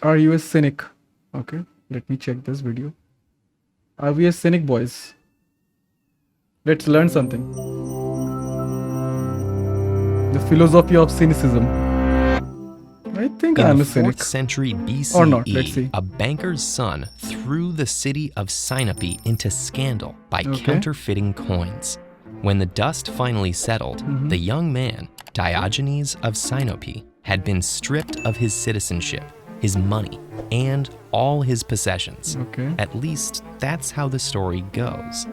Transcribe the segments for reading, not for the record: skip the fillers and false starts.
Are you a cynic? Okay, let me check this video. Are we a cynic, boys? Let's learn something. The philosophy of cynicism. I think In I'm the a cynic. 4th century Or not, let's BCE, see. a banker's son threw the city of Sinope into scandal by Okay. counterfeiting coins. When the dust finally settled, the young man, Diogenes of Sinope, had been stripped of his citizenship, his money, and all his possessions. Okay. At least, that's how the story goes.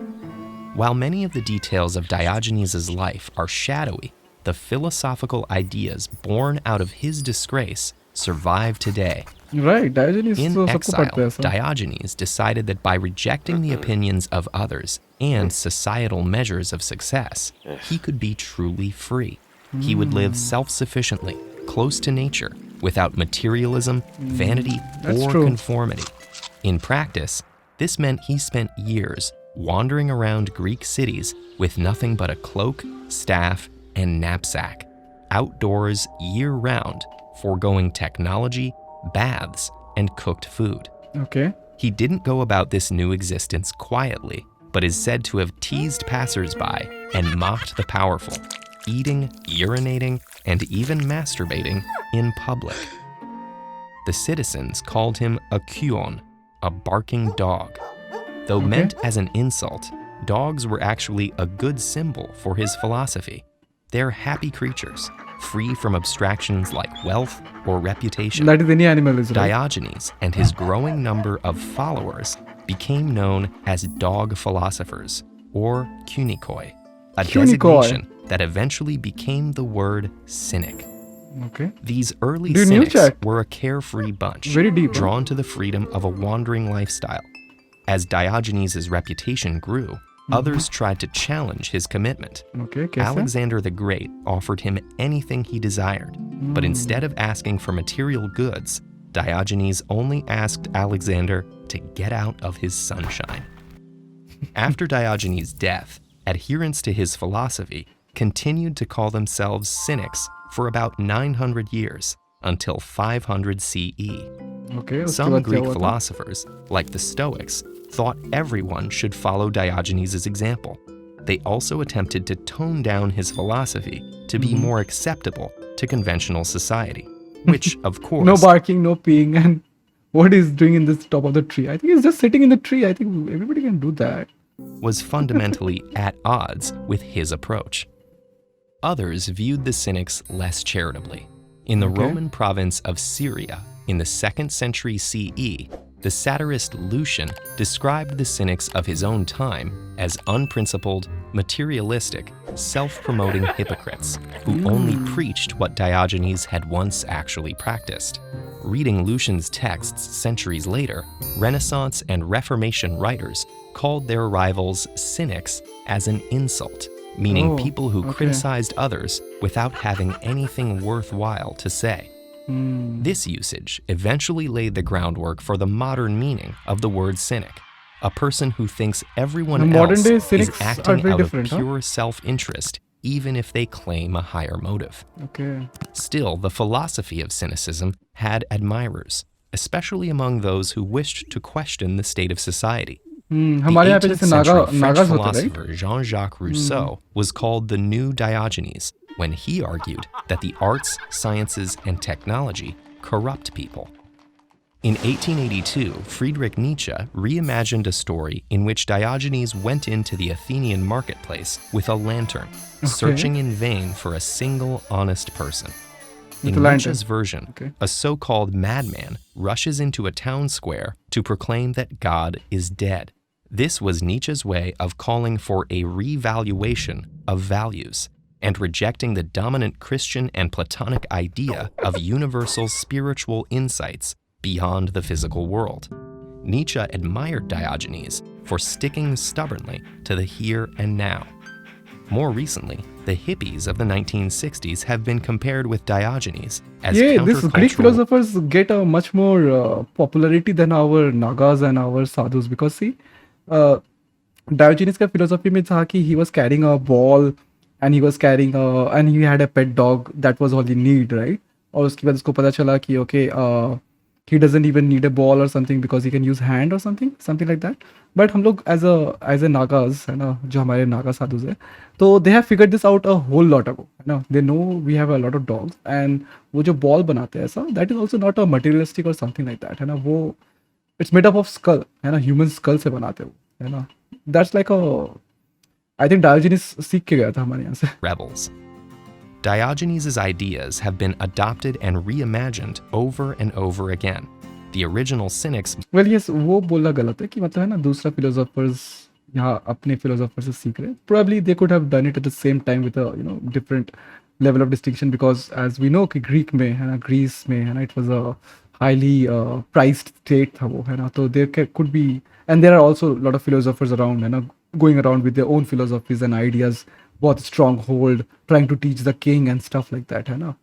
While many of the details of Diogenes' life are shadowy, the philosophical ideas born out of his disgrace survive today. Right, Diogenes In तो सबको exile, पढ़ते हैं ऐसा. Diogenes decided that by rejecting the opinions of others and societal measures of success, he could be truly free. He would live self-sufficiently, close to nature, without materialism, vanity, That's or true. conformity. In practice, this meant he spent years wandering around Greek cities with nothing but a cloak, staff, and knapsack, outdoors year-round, foregoing technology, baths, and cooked food. Okay. He didn't go about this new existence quietly, but is said to have teased passers-by and mocked the powerful, eating, urinating, and even masturbating in public. The citizens called him a kuon, a barking dog. Though meant as an insult, dogs were actually a good symbol for his philosophy. They're happy creatures, free from abstractions like wealth or reputation. That is any animal, is right? Diogenes and his growing number of followers became known as dog philosophers, or kunikoi, a Kunikoi. designation that eventually became the word cynic. Okay. These early Do you new cynics check? were a carefree bunch, Very deep, huh? drawn to the freedom of a wandering lifestyle. As Diogenes' reputation grew, others tried to challenge his commitment. Okay, कैसे? Alexander the Great offered him anything he desired, but instead of asking for material goods, Diogenes only asked Alexander to get out of his sunshine. After Diogenes' death, adherents to his philosophy continued to call themselves cynics for about 900 years, until 500 CE. Okay, उसके Some बाद क्या Greek हुआ था? philosophers, like the Stoics, thought everyone should follow Diogenes' example. They also attempted to tone down his philosophy to be more acceptable to conventional society, which, of course, No barking, no peeing, and what he's doing in this top of the tree. I think he's just sitting in the tree. I think everybody can do that. was fundamentally at odds with his approach. Others viewed the Cynics less charitably. In the Okay. Roman province of Syria, in the 2nd century CE, the satirist Lucian described the Cynics of his own time as unprincipled, materialistic, self-promoting hypocrites who only preached what Diogenes had once actually practiced. Reading Lucian's texts centuries later, Renaissance and Reformation writers called their rivals cynics as an insult, meaning Oh, people who okay. criticized others without having anything worthwhile to say. This usage eventually laid the groundwork for the modern meaning of the word cynic, a person who thinks everyone The modern else day is cynics are acting very out different, of huh? pure self-interest, even if they claim a higher motive. Okay. Still, the philosophy of cynicism had admirers, especially among those who wished to question the state of society. The हमारे यहाँ पे 18th जैसे century French Nagas होते, right? philosopher Jean-Jacques Rousseau was called the new Diogenes when he argued that the arts, sciences, and technology corrupt people. In 1882, Friedrich Nietzsche reimagined a story in which Diogenes went into the Athenian marketplace with a lantern, searching in vain for a single honest person. With In a lantern. Nietzsche's version, Okay. a so-called madman rushes into a town square to proclaim that God is dead. This was Nietzsche's way of calling for a revaluation of values and rejecting the dominant Christian and Platonic idea of universal spiritual insights beyond the physical world. Nietzsche admired Diogenes for sticking stubbornly to the here and now. More recently, the hippies of the 1960s have been compared with Diogenes as Yeah, these Greek countercultural. philosophers get a much more popularity than our Nagas and our sadhus because see, Diogenes का philosophy में था कि he was carrying a ball and he was carrying and he had a pet dog that was all he need, right? और उसके बाद उसको पता चला कि okay, he doesn't even need a ball or something because he can use hand or something like that. But हम लोग as a Nagas है ना, जो हमारे Naga sadhus है, तो they have figured this out a whole lot ago, है ना. They know we have a lot of dogs, and वो जो ball बनाते हैं ऐसा, that is also not a materialistic or something like that, है ना. वो it's made up of skull, है ना, human skull से बनाते हैं वो, है ना. That's like a, I think Diogenes सीख के गया था हमारे यहाँ से. Rebels. Diogenes' ideas have been adopted and reimagined over and over again. The original cynics Well, yes, वो बोलना गलत है कि मतलब है ना, दूसरा philosophers यहाँ अपने philosophers से सीख रहे हैं. Probably they could have done it at the same time with a, you know, different level of distinction, because as we know कि Greek में है ना, Greece में है ना, it was a highly prized state था वो, है ना. तो there could be, and there are also a lot of philosophers around, है ना, going around with their own philosophies and ideas, बहुत stronghold, trying to teach the king and stuff like that, है ना.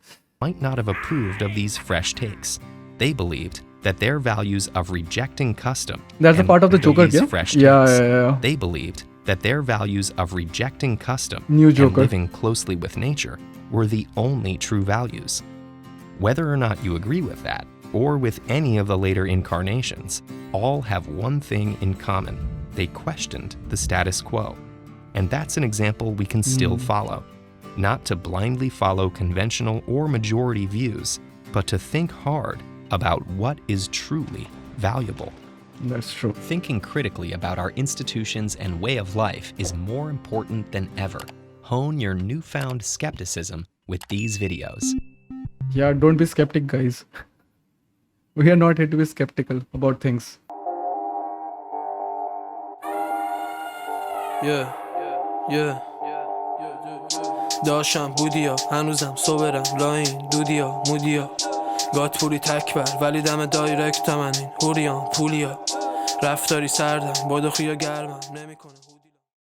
might not have approved of these fresh takes. They believed that their values of rejecting custom That's a and part of the Joker, these yeah? fresh Yeah, takes, yeah. they believed that their values of rejecting custom New and Joker. living closely with nature were the only true values. Whether or not you agree with that, or with any of the later incarnations, all have one thing in common. They questioned the status quo. And that's an example we can still follow. Not to blindly follow conventional or majority views, but to think hard about what is truly valuable. That's true. Thinking critically about our institutions and way of life is more important than ever. Hone your newfound skepticism with these videos. Yeah, don't be skeptic, guys. We are not here to be skeptical about things. Yeah. داشتم بودیا هنوزم صبرم لاین دودیا مودیا گات پولی تکبر ولی دم دایرکت من این هوریان پولیا رفتاری سردم بادخی یا گرمم نمیکنه